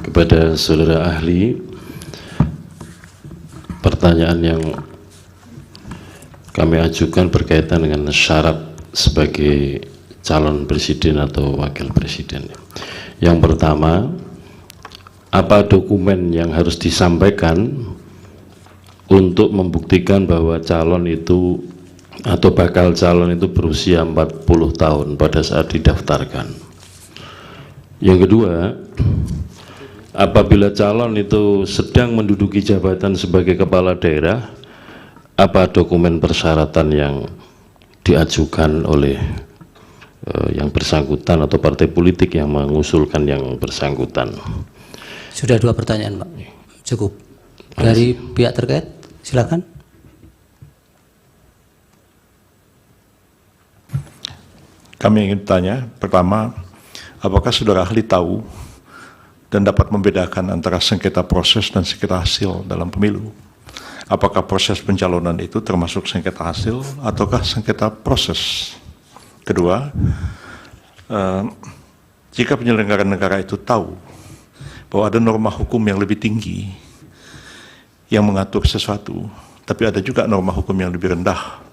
kepada saudara ahli, pertanyaan yang kami ajukan berkaitan dengan syarat sebagai calon presiden atau wakil presiden. Yang pertama, apa dokumen yang harus disampaikan untuk membuktikan bahwa calon itu atau bakal calon itu berusia 40 tahun pada saat didaftarkan. Yang kedua, apabila calon itu sedang menduduki jabatan sebagai kepala daerah, apa dokumen persyaratan yang diajukan oleh yang bersangkutan atau partai politik yang mengusulkan yang bersangkutan? Sudah 2 pertanyaan, Pak. Cukup. Dari pihak terkait, silakan. Kami ingin bertanya, pertama, apakah saudara ahli tahu dan dapat membedakan antara sengketa proses dan sengketa hasil dalam pemilu? Apakah proses pencalonan itu termasuk sengketa hasil ataukah sengketa proses? Kedua, jika penyelenggara negara itu tahu bahwa ada norma hukum yang lebih tinggi yang mengatur sesuatu, tapi ada juga norma hukum yang lebih rendah,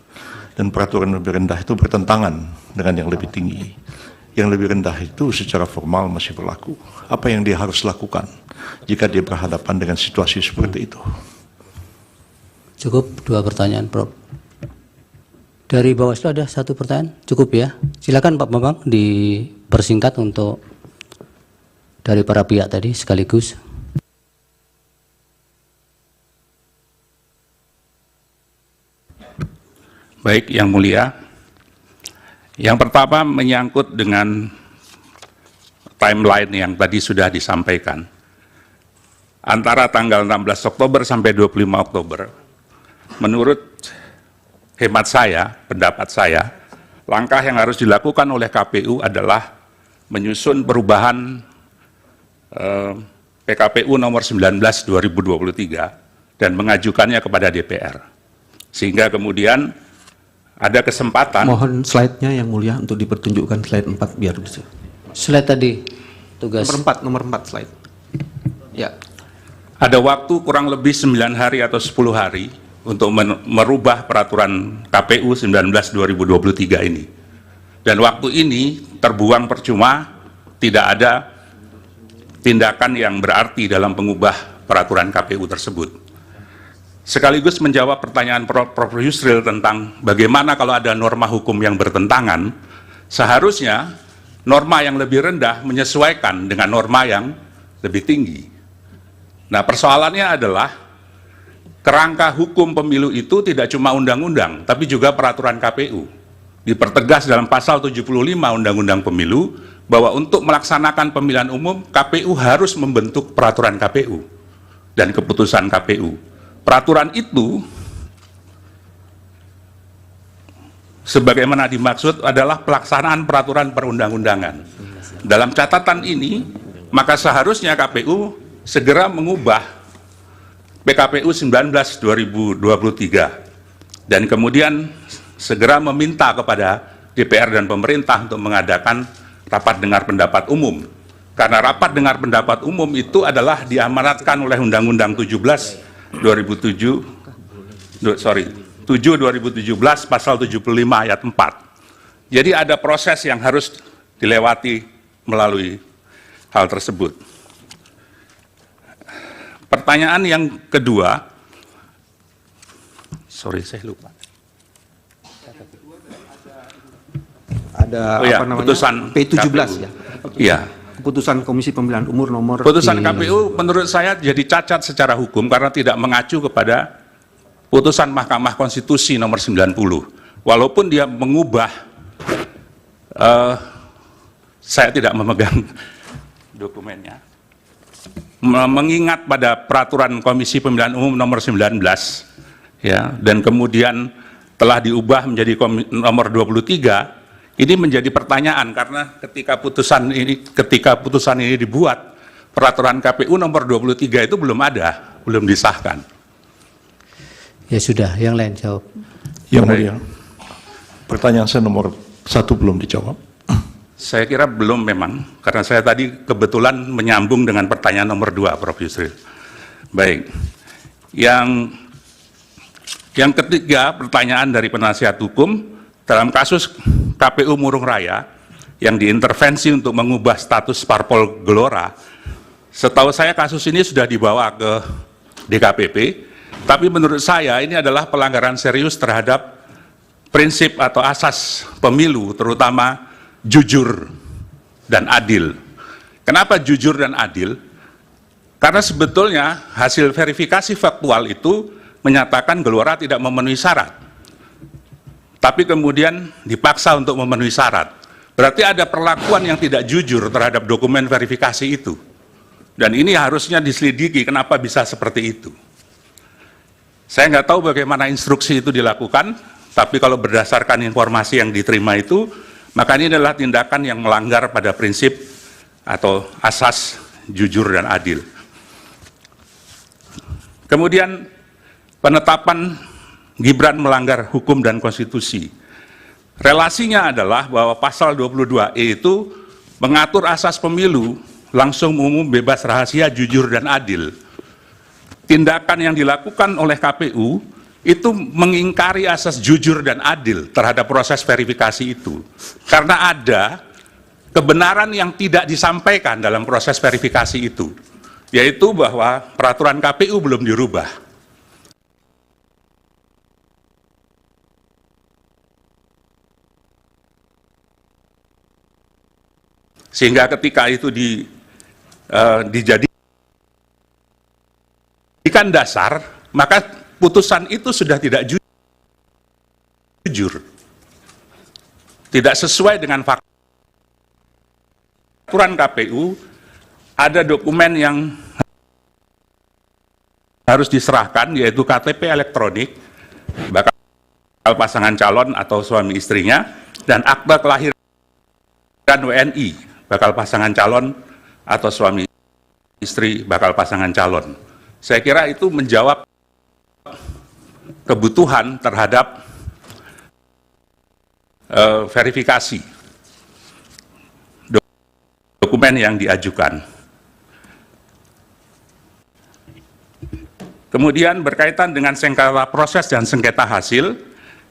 dan peraturan lebih rendah itu bertentangan dengan yang lebih tinggi. Yang lebih rendah itu secara formal masih berlaku. Apa yang dia harus lakukan jika dia berhadapan dengan situasi seperti itu? Cukup 2 pertanyaan, Prof. Dari Bawaslu ada 1 pertanyaan, cukup ya. Silakan Pak Bambang dipersingkat untuk dari para pihak tadi sekaligus. Baik, Yang Mulia. Yang pertama menyangkut dengan timeline yang tadi sudah disampaikan. Antara tanggal 16 Oktober sampai 25 Oktober, menurut hemat saya, pendapat saya, langkah yang harus dilakukan oleh KPU adalah menyusun perubahan PKPU nomor 19 2023 dan mengajukannya kepada DPR. Sehingga kemudian ada kesempatan. Mohon slide-nya Yang Mulia untuk dipertunjukkan slide 4 biar bisa. Slide tadi, tugas. Nomor 4 slide. Ya. Ada waktu kurang lebih 9 hari atau 10 hari untuk merubah peraturan KPU 19 2023 ini. Dan waktu ini terbuang percuma, tidak ada tindakan yang berarti dalam mengubah peraturan KPU tersebut. Sekaligus menjawab pertanyaan Prof. Yusril tentang bagaimana kalau ada norma hukum yang bertentangan, seharusnya norma yang lebih rendah menyesuaikan dengan norma yang lebih tinggi. Nah, persoalannya adalah kerangka hukum pemilu itu tidak cuma undang-undang, tapi juga peraturan KPU. Dipertegas dalam pasal 75 Undang-Undang Pemilu bahwa untuk melaksanakan pemilihan umum, KPU harus membentuk peraturan KPU dan keputusan KPU. Peraturan itu sebagaimana dimaksud adalah pelaksanaan peraturan perundang-undangan. Dalam catatan ini, maka seharusnya KPU segera mengubah PKPU 19 2023 dan kemudian segera meminta kepada DPR dan pemerintah untuk mengadakan rapat dengar pendapat umum. Karena rapat dengar pendapat umum itu adalah diamanatkan oleh Undang-Undang 7 2017 pasal 75 ayat 4. Jadi ada proses yang harus dilewati melalui hal tersebut. Pertanyaan yang kedua, saya lupa. Ada apa namanya? Putusan P17 KPU. ya. Iya. Keputusan Komisi Pemilihan Umum nomor Putusan KPU menurut saya jadi cacat secara hukum karena tidak mengacu kepada putusan Mahkamah Konstitusi nomor 90. Walaupun dia mengubah, saya tidak memegang dokumennya, mengingat pada peraturan Komisi Pemilihan Umum nomor 19, ya, dan kemudian telah diubah menjadi nomor 23. Ini menjadi pertanyaan karena ketika putusan ini dibuat, peraturan KPU nomor 23 itu belum ada, belum disahkan. Ya sudah, yang lain jawab. Yang Mulia, pertanyaan saya nomor 1 belum dijawab. Saya kira belum memang, karena saya tadi kebetulan menyambung dengan pertanyaan nomor 2, Prof. Yusril. Baik. Yang ketiga, pertanyaan dari penasihat hukum, dalam kasus KPU Murung Raya, yang diintervensi untuk mengubah status parpol Gelora, setahu saya kasus ini sudah dibawa ke DKPP, tapi menurut saya ini adalah pelanggaran serius terhadap prinsip atau asas pemilu, terutama jujur dan adil. Kenapa jujur dan adil? Karena sebetulnya hasil verifikasi faktual itu menyatakan Gelora tidak memenuhi syarat, tapi kemudian dipaksa untuk memenuhi syarat. Berarti ada perlakuan yang tidak jujur terhadap dokumen verifikasi itu. Dan ini harusnya diselidiki kenapa bisa seperti itu. Saya nggak tahu bagaimana instruksi itu dilakukan, tapi kalau berdasarkan informasi yang diterima itu, maka ini adalah tindakan yang melanggar pada prinsip atau asas jujur dan adil. Kemudian penetapan Gibran melanggar hukum dan konstitusi. Relasinya adalah bahwa pasal 22E itu mengatur asas pemilu langsung, umum, bebas, rahasia, jujur, dan adil. Tindakan yang dilakukan oleh KPU itu mengingkari asas jujur dan adil terhadap proses verifikasi itu. Karena ada kebenaran yang tidak disampaikan dalam proses verifikasi itu, yaitu bahwa peraturan KPU belum dirubah. Sehingga ketika itu dijadikan dasar, maka putusan itu sudah tidak jujur. Tidak sesuai dengan fakta. Peraturan KPU, ada dokumen yang harus diserahkan, yaitu KTP elektronik, bakal pasangan calon atau suami istrinya, dan akta kelahiran WNI, bakal pasangan calon atau suami istri bakal pasangan calon. Saya kira itu menjawab kebutuhan terhadap verifikasi dokumen yang diajukan. Kemudian berkaitan dengan sengketa proses dan sengketa hasil.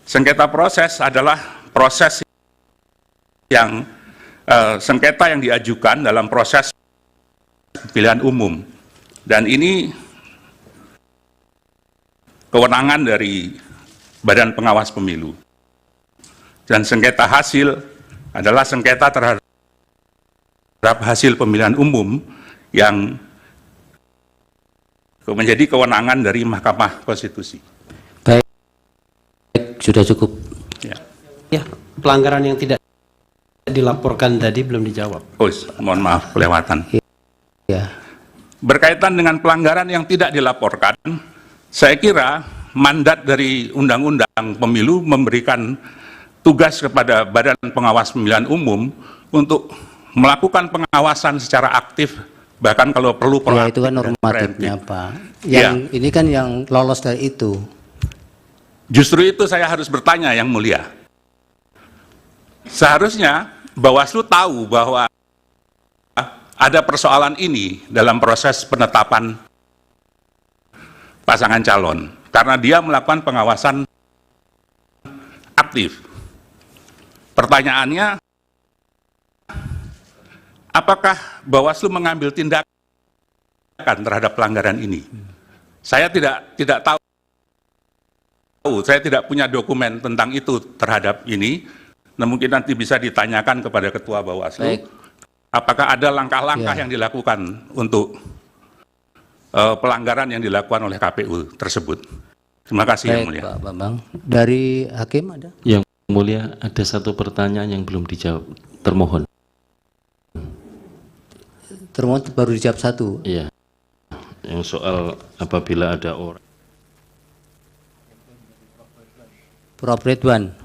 Sengketa proses adalah proses yang sengketa yang diajukan dalam proses pemilihan umum, dan ini kewenangan dari Badan Pengawas Pemilu. Dan sengketa hasil adalah sengketa terhadap hasil pemilihan umum yang menjadi kewenangan dari Mahkamah Konstitusi. Baik, sudah cukup. Ya, pelanggaran yang tidak dilaporkan tadi belum dijawab. Oh, mohon maaf, kelewatan. Ya. Berkaitan dengan pelanggaran yang tidak dilaporkan, saya kira mandat dari Undang-Undang Pemilu memberikan tugas kepada Badan Pengawas Pemilihan Umum untuk melakukan pengawasan secara aktif, bahkan kalau perlu Ya, itu kan normatifnya, Pak. Yang ini kan yang lolos dari itu. Justru itu saya harus bertanya, Yang Mulia. Seharusnya Bawaslu tahu bahwa ada persoalan ini dalam proses penetapan pasangan calon, karena dia melakukan pengawasan aktif. Pertanyaannya, apakah Bawaslu mengambil tindakan terhadap pelanggaran ini? Saya tidak tahu, saya tidak punya dokumen tentang itu terhadap ini. Nah, mungkin nanti bisa ditanyakan kepada Ketua Bawaslu. Baik. Apakah ada langkah-langkah Ya. yang dilakukan untuk pelanggaran yang dilakukan oleh KPU tersebut? Terima kasih, Yang Baik, Mulia. Pak Bambang. Dari Hakim ada? Yang Mulia, ada satu pertanyaan yang belum dijawab. Termohon. Termohon baru dijawab satu. Iya. Yang soal apabila ada orang. Prof. Ridwan.